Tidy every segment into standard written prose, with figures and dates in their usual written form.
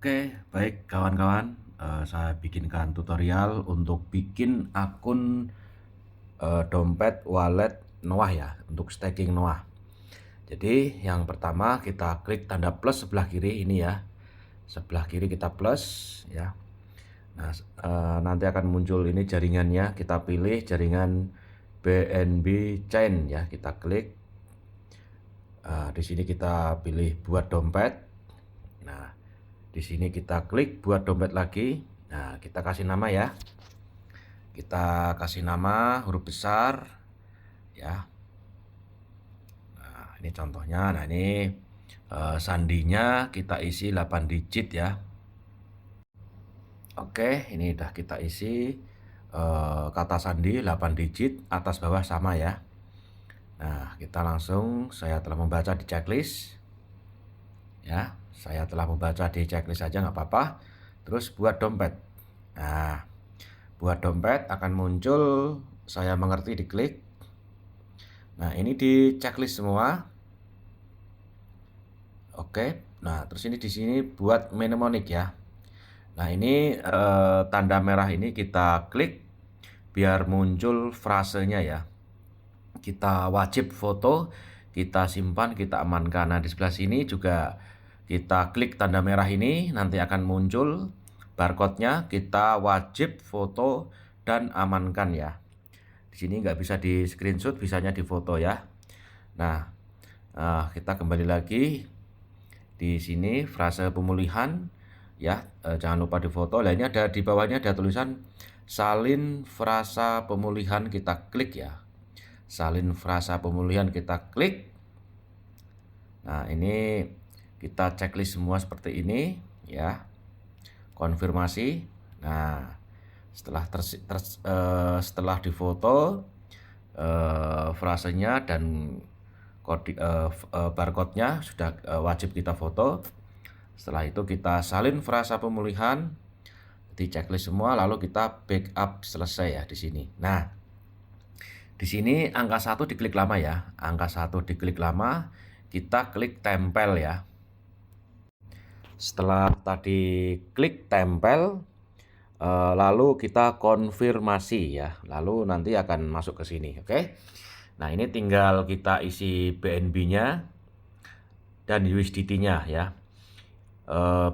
Oke, baik kawan-kawan, saya bikinkan tutorial untuk bikin akun dompet wallet Noah ya, untuk staking Noah. Jadi yang pertama kita klik tanda plus sebelah kiri ini ya, sebelah kiri kita plus ya. Nah, nanti akan muncul ini jaringannya, kita pilih jaringan BNB Chain ya, kita klik. Di sini kita pilih buat dompet. Nah, di sini kita klik buat dompet lagi. Nah, kita kasih nama ya. Kita kasih nama huruf besar ya. Nah, ini contohnya. Nah, ini sandinya kita isi 8 digit ya. Oke, ini udah kita isi kata sandi 8 digit atas bawah sama ya. Nah, kita langsung, saya telah membaca di checklist ya. Saya telah membaca di checklist saja nggak apa-apa. Terus buat dompet. Nah, buat dompet akan muncul saya mengerti diklik. Nah, ini di checklist semua. Oke. Nah, terus ini di sini buat mnemonic ya. Nah, ini tanda merah ini kita klik biar muncul frasenya ya. Kita wajib foto, kita simpan, kita amankan. Nah, di sebelah sini juga kita klik tanda merah ini, nanti akan muncul barcode-nya. Kita wajib foto dan amankan ya. Di sini nggak bisa di screenshot, bisanya di foto ya. Nah, kita kembali lagi di sini frase pemulihan ya, jangan lupa di foto. Lainnya ada di bawahnya ada tulisan salin frasa pemulihan, kita klik ya. Salin frasa pemulihan kita klik. Nah, ini kita checklist semua seperti ini ya. Konfirmasi. Nah, setelah difoto frasenya dan kode barcode-nya sudah wajib kita foto. Setelah itu kita salin frasa pemulihan, di checklist semua, lalu kita backup selesai ya di sini. Nah, di sini angka 1 diklik lama ya. Angka 1 diklik lama, kita klik tempel ya. Setelah tadi klik tempel, lalu kita konfirmasi ya. Lalu nanti akan masuk ke sini, oke? Nah, ini tinggal kita isi BNB-nya dan USDT-nya ya.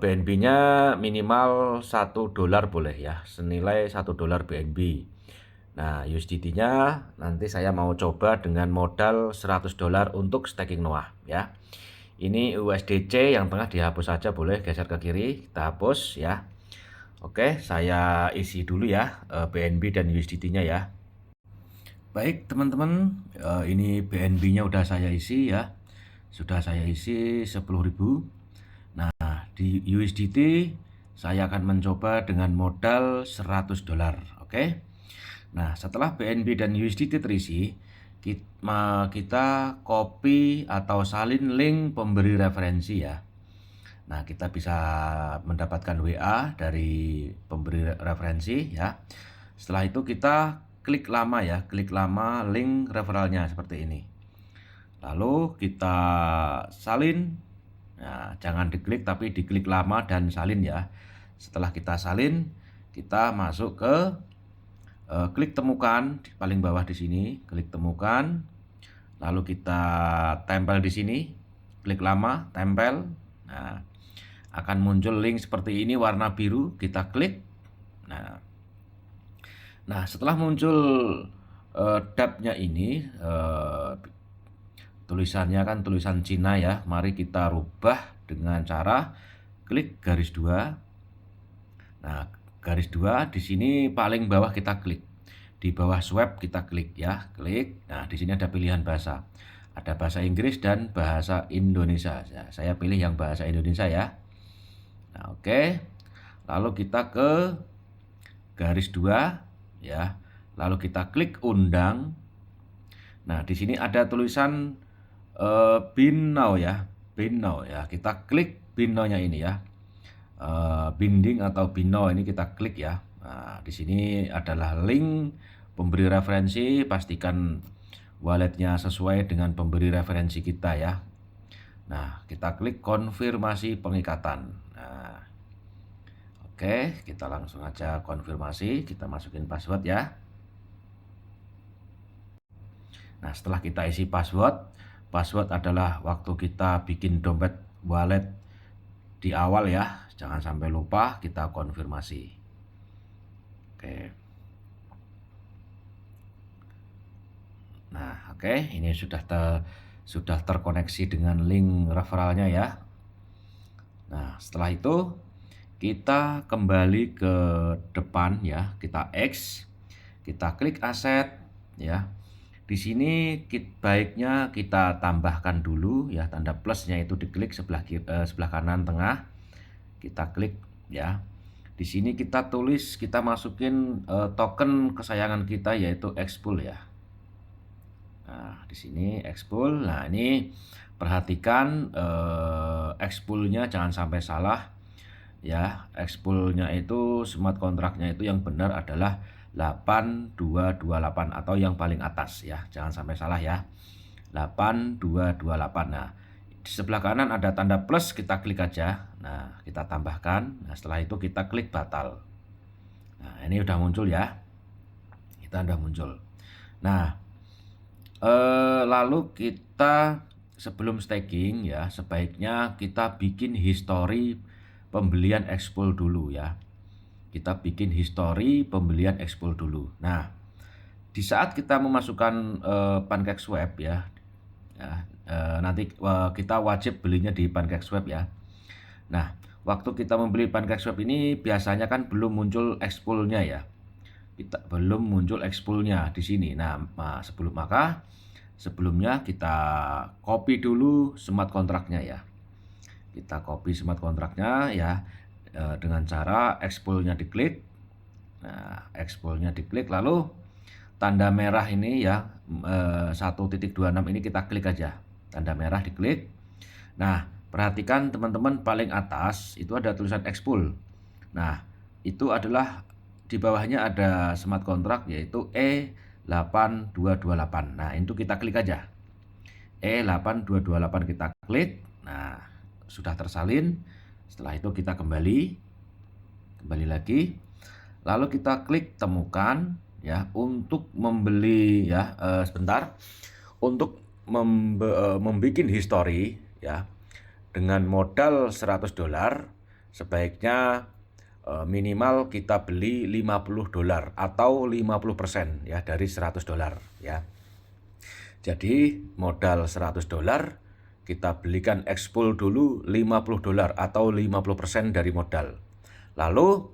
BNB-nya minimal $1 boleh ya, senilai $1 BNB. Nah, USDT-nya nanti saya mau coba dengan modal $100 untuk staking Noah ya. Ini USDC yang tengah dihapus saja, boleh geser ke kiri, kita hapus ya. Oke, saya isi dulu ya BNB dan USDT-nya ya. Baik teman-teman, ini BNB-nya udah saya isi ya. Sudah saya isi 10.000. Nah, di USDT saya akan mencoba dengan modal $100, oke? Nah, setelah BNB dan USDT terisi, kita copy atau salin link pemberi referensi ya. Nah, kita bisa mendapatkan WA dari pemberi referensi ya. Setelah itu kita klik lama ya, klik lama link referralnya seperti ini. Lalu kita salin. Nah, jangan diklik tapi diklik lama dan salin ya. Setelah kita salin, kita masuk ke klik temukan di paling bawah di sini, klik temukan. Lalu kita tempel di sini, klik lama, tempel. Nah, akan muncul link seperti ini warna biru, kita klik. Nah, setelah muncul tab-nya ini, tulisannya kan tulisan Cina ya. Mari kita rubah dengan cara klik garis 2. Nah, garis 2 di sini paling bawah kita klik. Di bawah swipe kita klik ya, klik. Nah, di sini ada pilihan bahasa. Ada bahasa Inggris dan bahasa Indonesia. Ya, saya pilih yang bahasa Indonesia ya. Nah, oke. Lalu kita ke garis 2 ya. Lalu kita klik undang. Nah, di sini ada tulisan bin now ya. Bin now ya. Kita klik bin now-nya ini ya. Binding atau bino ini kita klik ya. Nah, di sini adalah link pemberi referensi, pastikan walletnya sesuai dengan pemberi referensi kita ya. Nah, kita klik konfirmasi pengikatan. Nah, Oke, kita langsung aja konfirmasi, kita masukin password ya. Nah, setelah kita isi password, password adalah waktu kita bikin dompet wallet di awal ya, jangan sampai lupa, kita konfirmasi. Oke. Nah, oke, ini sudah terkoneksi dengan link referralnya ya. Nah, setelah itu kita kembali ke depan ya, kita X, kita klik aset ya. Di sini baiknya kita tambahkan dulu ya, tanda plusnya itu diklik sebelah kanan tengah. Kita klik ya. Di sini kita tulis, kita masukin token kesayangan kita yaitu Xpool ya. Nah, di sini Xpool. Nah, ini perhatikan Xpool-nya jangan sampai salah ya. Xpool-nya itu smart kontraknya itu yang benar adalah 8228 atau yang paling atas ya. Jangan sampai salah ya. 8228. Nah, di sebelah kanan ada tanda plus, kita klik aja. Nah, kita tambahkan. Nah, setelah itu kita klik batal. Nah, ini udah muncul ya. Kita udah muncul. Nah, lalu kita sebelum staking ya, sebaiknya kita bikin history pembelian Xpool dulu ya. Kita bikin history pembelian Xpool dulu. Nah, di saat kita memasukkan PancakeSwap ya, nanti kita wajib belinya di PancakeSwap ya. Nah, waktu kita membeli PancakeSwap ini biasanya kan belum muncul Xpool-nya ya. Kita belum muncul Xpool-nya di sini. Nah, sebelumnya kita copy dulu smart kontraknya ya. Kita copy smart kontraknya ya. Dengan cara Xpool-nya diklik. Nah, Xpool-nya diklik, lalu tanda merah ini ya, 1.26 ini kita klik aja. Tanda merah diklik. Nah, perhatikan teman-teman, paling atas itu ada tulisan Xpool. Nah, itu adalah di bawahnya ada smart kontrak yaitu E8228. Nah, itu kita klik aja. E8228 kita klik. Nah, sudah tersalin. Setelah itu kita kembali lagi, lalu kita klik temukan ya untuk membeli ya, untuk membuat history ya dengan modal $100 sebaiknya minimal kita beli $50 atau 50% ya dari $100 ya. Jadi modal $100 kita belikan Xpool dulu $50 atau 50% dari modal. Lalu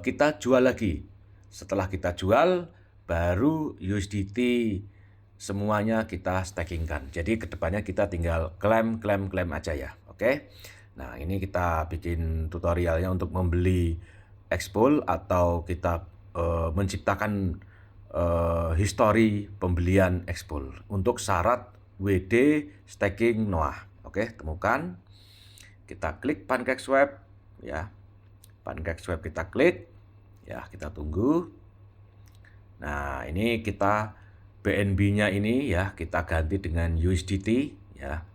kita jual lagi. Setelah kita jual, baru USDT semuanya kita stakingkan. Jadi kedepannya kita tinggal klaim aja ya. Oke. Nah, ini kita bikin tutorialnya untuk membeli Xpool atau kita menciptakan history pembelian Xpool untuk syarat WD staking Noah. Oke, temukan. Kita klik PancakeSwap ya. PancakeSwap kita klik. Ya, kita tunggu. Nah, ini kita BNB-nya ini ya, kita ganti dengan USDT ya.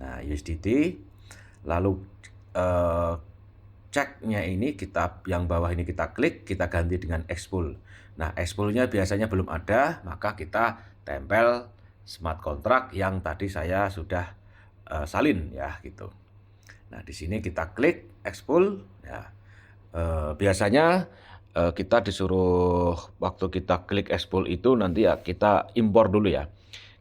Nah, USDT. Lalu ceknya ini kita yang bawah ini kita klik, kita ganti dengan Xpool. Nah, Xpool-nya biasanya belum ada, maka kita tempel smart kontrak yang tadi saya sudah salin ya gitu. Nah, di sini kita klik Xpool ya. Biasanya kita disuruh waktu kita klik Xpool itu nanti ya kita impor dulu ya.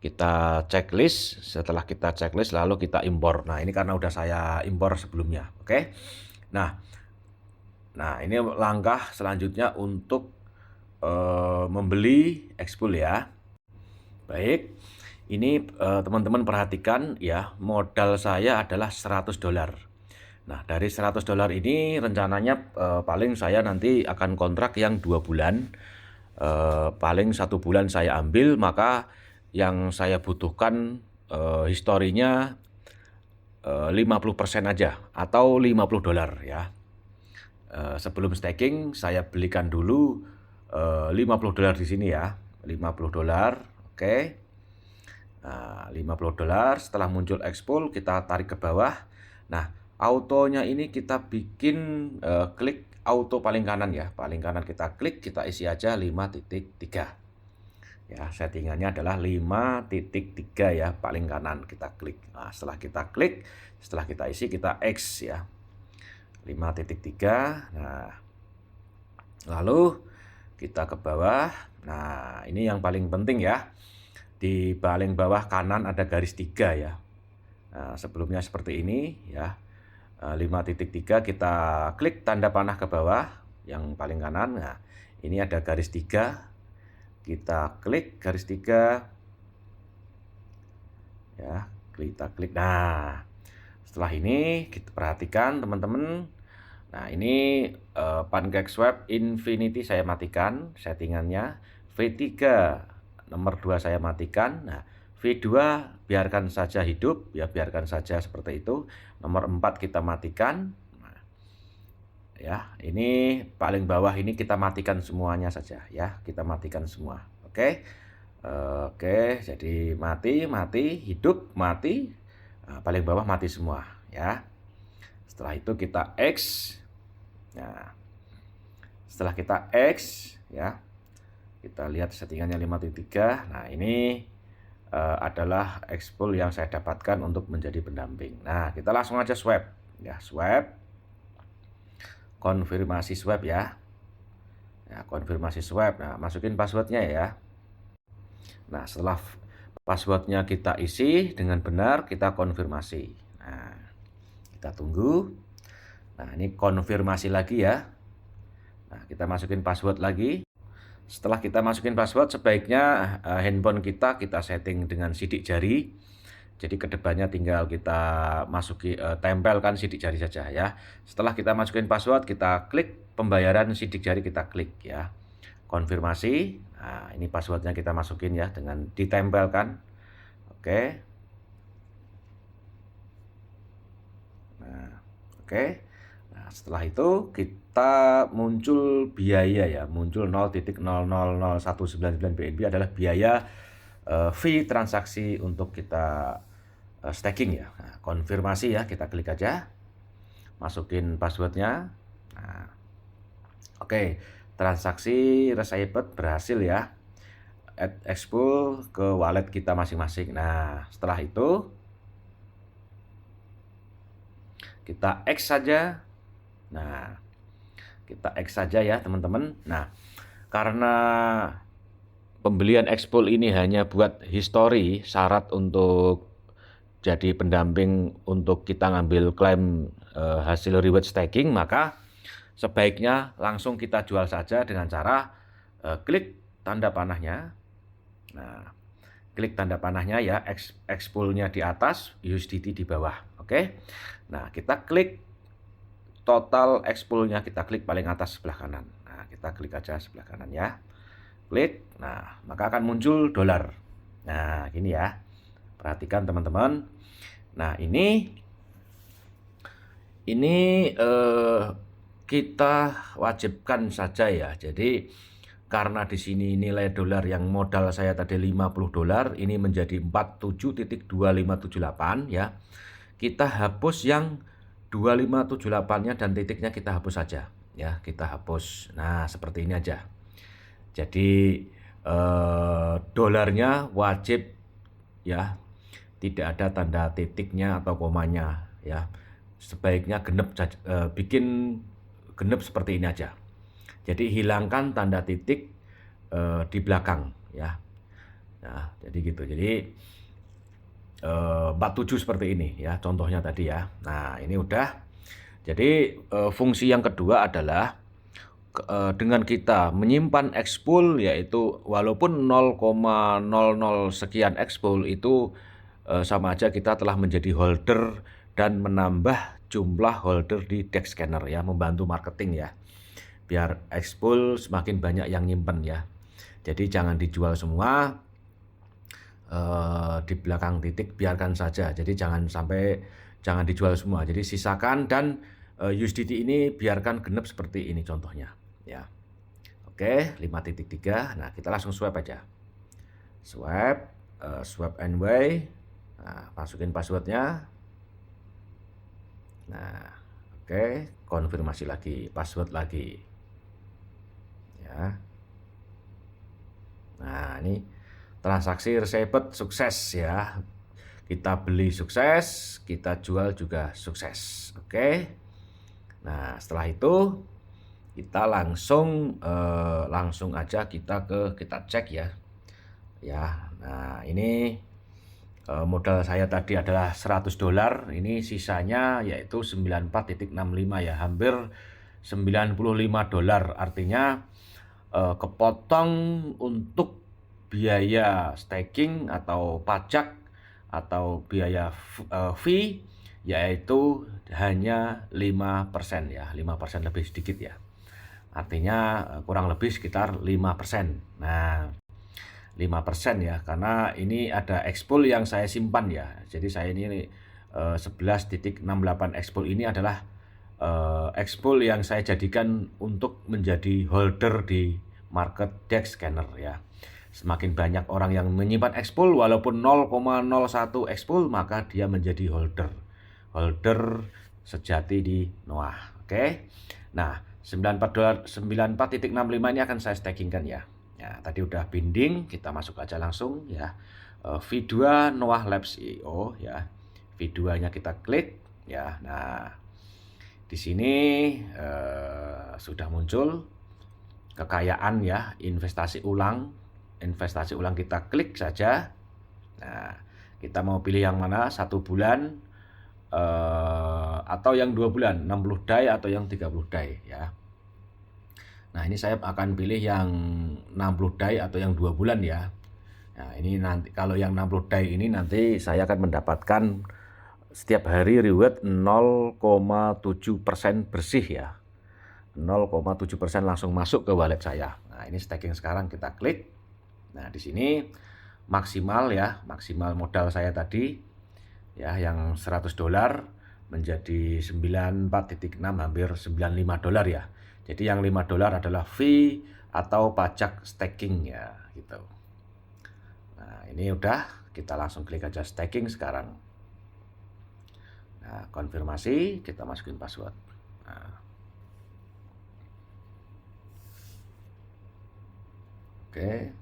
Kita checklist, setelah kita checklist lalu kita impor. Nah, ini karena udah saya impor sebelumnya. Oke. Nah, ini langkah selanjutnya untuk membeli Xpool ya. Baik, ini teman-teman perhatikan ya, modal saya adalah $100. Nah, dari $100 ini rencananya paling saya nanti akan kontrak yang 2 bulan. Paling 1 bulan saya ambil, maka yang saya butuhkan historinya 50% aja atau $50 ya. Sebelum staking saya belikan dulu $50 di sini ya. $50. Oke. Nah, $50 setelah muncul Xpool kita tarik ke bawah. Nah, autonya ini kita bikin klik auto paling kanan ya. Paling kanan kita klik, kita isi aja 5.3. Ya, settingannya adalah 5.3 ya, paling kanan kita klik. Nah, setelah kita klik, setelah kita isi kita X ya. 5.3. Nah, lalu kita ke bawah. Nah, ini yang paling penting ya. Di paling bawah kanan ada garis 3 ya. Nah, sebelumnya seperti ini ya. 5.3 kita klik tanda panah ke bawah yang paling kanan. Nah, ini ada garis 3. Kita klik garis 3 ya, kita klik. Nah, setelah ini kita perhatikan teman-teman. Nah, ini PancakeSwap Infinity saya matikan settingannya. V3 nomor 2 saya matikan. Nah, V2 biarkan saja hidup ya, biarkan saja seperti itu. Nomor 4 kita matikan. Nah, ya, ini paling bawah ini kita matikan semuanya saja ya, kita matikan semua. Oke. Oke, jadi mati, hidup, mati. Nah, paling bawah mati semua ya. Setelah itu kita X. Nah, setelah kita X ya, kita lihat settingannya 5.3. Nah, ini adalah expol yang saya dapatkan untuk menjadi pendamping. Nah, kita langsung aja swap ya, swap. Konfirmasi swap ya. Ya, konfirmasi swap. Nah, masukin passwordnya ya. Nah, setelah passwordnya kita isi dengan benar, kita konfirmasi. Nah, kita tunggu. Nah, ini konfirmasi lagi ya. Nah, kita masukin password lagi. Setelah kita masukin password, sebaiknya handphone kita setting dengan sidik jari. Jadi kedepannya tinggal kita tempelkan sidik jari saja ya. Setelah kita masukin password, kita klik pembayaran sidik jari, kita klik ya. Konfirmasi. Nah, ini passwordnya kita masukin ya dengan ditempelkan. Oke. Nah, oke. Nah, setelah itu kita muncul biaya ya, muncul 0.000199 BNB adalah biaya fee transaksi untuk kita staking ya. Nah, konfirmasi ya, kita klik aja, masukin passwordnya. Nah, oke, transaksi received berhasil ya, add expol ke wallet kita masing-masing. Nah, setelah itu kita X saja. Nah, kita X saja ya teman-teman. Nah, karena pembelian expol ini hanya buat history, syarat untuk jadi pendamping untuk kita ngambil klaim hasil reward staking, maka sebaiknya langsung kita jual saja dengan cara klik tanda panahnya. Nah, klik tanda panahnya ya, expolnya di atas, USDT di bawah. Oke. Nah, kita klik total expolnya, kita klik paling atas sebelah kanan. Nah, kita klik aja sebelah kanan ya. Klik. Nah, maka akan muncul dolar. Nah, gini ya. Perhatikan teman-teman. Nah, ini kita wajibkan saja ya. Jadi karena di sini nilai dolar yang modal saya tadi 50 dolar, ini menjadi 47.2578 ya. Kita hapus yang 2578-nya dan titiknya kita hapus saja ya, kita hapus. Nah, seperti ini aja. Jadi dolarnya wajib ya, tidak ada tanda titiknya atau komanya ya. Sebaiknya genep, bikin genep seperti ini aja. Jadi hilangkan tanda titik di belakang ya. Nah, jadi gitu. Jadi 47 seperti ini ya, contohnya tadi ya. Nah, ini udah. Jadi fungsi yang kedua adalah dengan kita menyimpan expol, yaitu walaupun 0,00 sekian expol itu sama aja kita telah menjadi holder dan menambah jumlah holder di DEX scanner ya, membantu marketing ya, biar expol semakin banyak yang nyimpen ya. Jadi jangan dijual semua di belakang titik, biarkan saja. Jadi jangan dijual semua. Jadi sisakan, dan USDT ini biarkan genep seperti ini contohnya ya. Oke, 5.3. Nah, kita langsung swap aja. Swap and way. Nah, masukin passwordnya. Nah, oke, konfirmasi lagi, password lagi. Ya. Nah, ini transaksi received sukses ya. Kita beli sukses, kita jual juga sukses. Oke. Nah, setelah itu kita langsung aja kita cek ya. Ya. Nah, ini modal saya tadi adalah $100, ini sisanya yaitu 94,65 ya, hampir $95. Artinya kepotong untuk biaya staking atau pajak atau biaya fee, yaitu hanya 5% ya, 5% lebih sedikit ya. Artinya kurang lebih sekitar 5%. Nah, 5% ya, karena ini ada expol yang saya simpan ya. Jadi saya ini 11.68 expol ini adalah expol yang saya jadikan untuk menjadi holder di market DEX scanner ya. Semakin banyak orang yang menyimpan expol walaupun 0,01 expol, maka dia menjadi holder sejati di Noah. Oke. Nah, $94.65 ini akan saya stakingkan ya. Ya, tadi udah binding, kita masuk aja langsung ya. V2 Noah Labs IO ya. V2-nya kita klik ya. Nah, di sini sudah muncul kekayaan ya, investasi ulang. Investasi ulang kita klik saja. Nah, kita mau pilih yang mana? 1 bulan atau yang 2 bulan, 60 day atau yang 30 day ya. Nah, ini saya akan pilih yang 60 day atau yang 2 bulan ya. Nah, ini nanti kalau yang 60 day ini nanti saya akan mendapatkan setiap hari reward 0,7% bersih ya. 0,7% langsung masuk ke wallet saya. Nah, ini staking sekarang kita klik. Nah, di sini maksimal ya, maksimal modal saya tadi ya yang $100 menjadi 94,6 hampir $95 ya. Jadi yang $5 adalah fee atau pajak staking ya gitu. Nah, ini udah, kita langsung klik aja staking sekarang. Nah, konfirmasi, kita masukin password. Nah. Oke.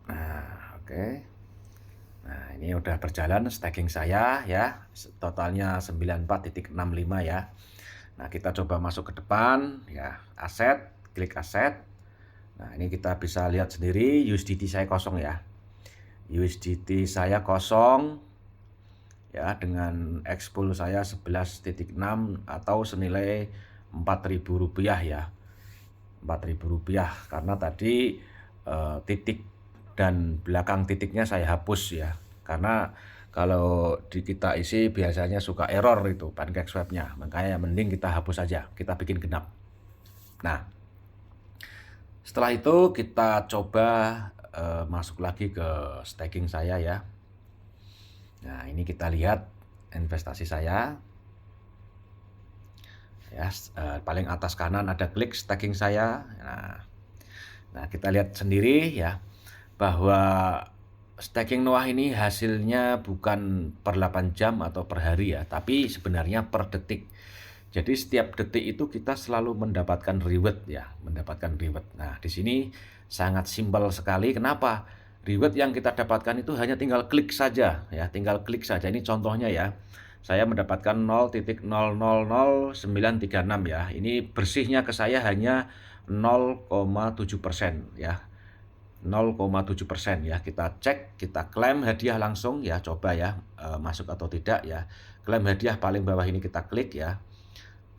Nah, oke. Nah, ini udah berjalan staking saya ya, totalnya 94,65 ya. Nah, kita coba masuk ke depan ya, aset, klik aset. Nah, ini kita bisa lihat sendiri USDT saya kosong ya. USDT saya kosong ya, dengan expol saya 11,6 atau senilai Rp4.000 ya. Rp4.000 karena tadi titik dan belakang titiknya saya hapus ya, karena kalau di kita isi biasanya suka error itu PancakeSwap-nya, makanya mending kita hapus aja, kita bikin genap. Nah, setelah itu kita coba masuk lagi ke staking saya ya. Nah, ini kita lihat investasi saya ya, paling atas kanan ada klik staking saya. Nah, kita lihat sendiri ya, bahwa staking Noah ini hasilnya bukan per 8 jam atau per hari ya, tapi sebenarnya per detik. Jadi setiap detik itu kita selalu mendapatkan reward ya, mendapatkan reward. Nah, di sini sangat simpel sekali. Kenapa? Reward yang kita dapatkan itu hanya tinggal klik saja ya, tinggal klik saja. Ini contohnya ya. Saya mendapatkan 0,000936 ya. Ini bersihnya ke saya hanya 0,7% ya. 0,7% ya. Kita cek, kita klaim hadiah langsung ya, coba ya masuk atau tidak ya. Klaim hadiah paling bawah ini kita klik ya.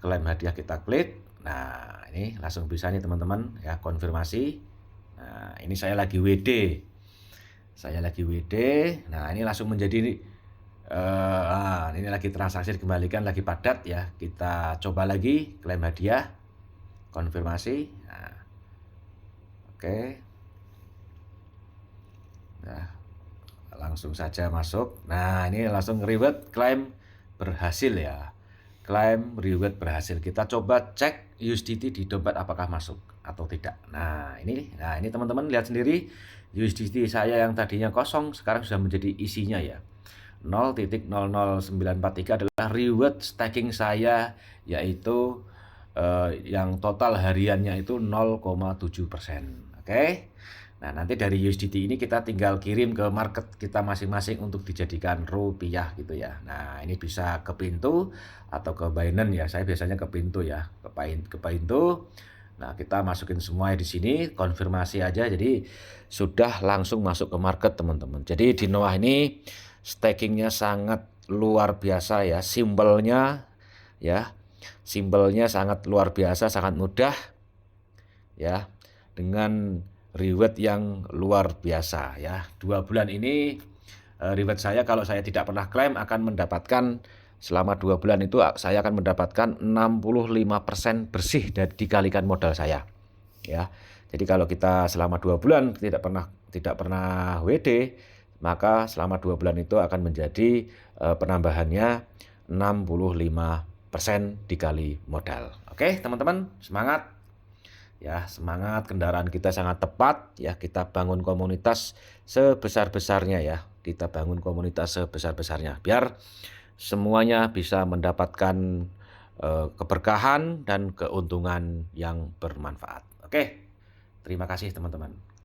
Klaim hadiah kita klik. Nah, ini langsung bisa nih teman-teman ya, konfirmasi. Nah, ini saya lagi WD. Saya lagi WD. Nah, ini langsung menjadi ini lagi transaksi dikembalikan, lagi padat ya. Kita coba lagi klaim hadiah. Konfirmasi. Nah, oke. Nah, langsung saja masuk. Nah, ini langsung reward klaim berhasil ya. Klaim reward berhasil. Kita coba cek USDT di dompet apakah masuk. atau tidak. Nah ini teman-teman lihat sendiri, USDT saya yang tadinya kosong sekarang sudah menjadi isinya ya. 0,00943 adalah reward staking saya, yaitu yang total hariannya itu 0,7%. Oke. Nah, nanti dari USDT ini kita tinggal kirim ke market kita masing-masing untuk dijadikan rupiah gitu ya. Nah, ini bisa ke Pintu atau ke Binance ya. Saya biasanya ke Pintu ya, ke Pintu. Nah, kita masukin semua di sini, konfirmasi aja. Jadi sudah langsung masuk ke market, teman-teman. Jadi di Noah ini stakingnya sangat luar biasa ya, simbolnya sangat luar biasa, sangat mudah ya, dengan reward yang luar biasa ya. 2 bulan ini reward saya kalau saya tidak pernah klaim akan mendapatkan, selama 2 bulan itu saya akan mendapatkan 65% bersih dari dikalikan modal saya ya. Jadi kalau kita selama 2 bulan tidak pernah WD, maka selama 2 bulan itu akan menjadi penambahannya 65% dikali modal. Oke, teman-teman, semangat. Ya, semangat, kendaraan kita sangat tepat ya, kita bangun komunitas sebesar-besarnya ya. Kita bangun komunitas sebesar-besarnya biar semuanya bisa mendapatkan keberkahan dan keuntungan yang bermanfaat. Oke. Terima kasih teman-teman.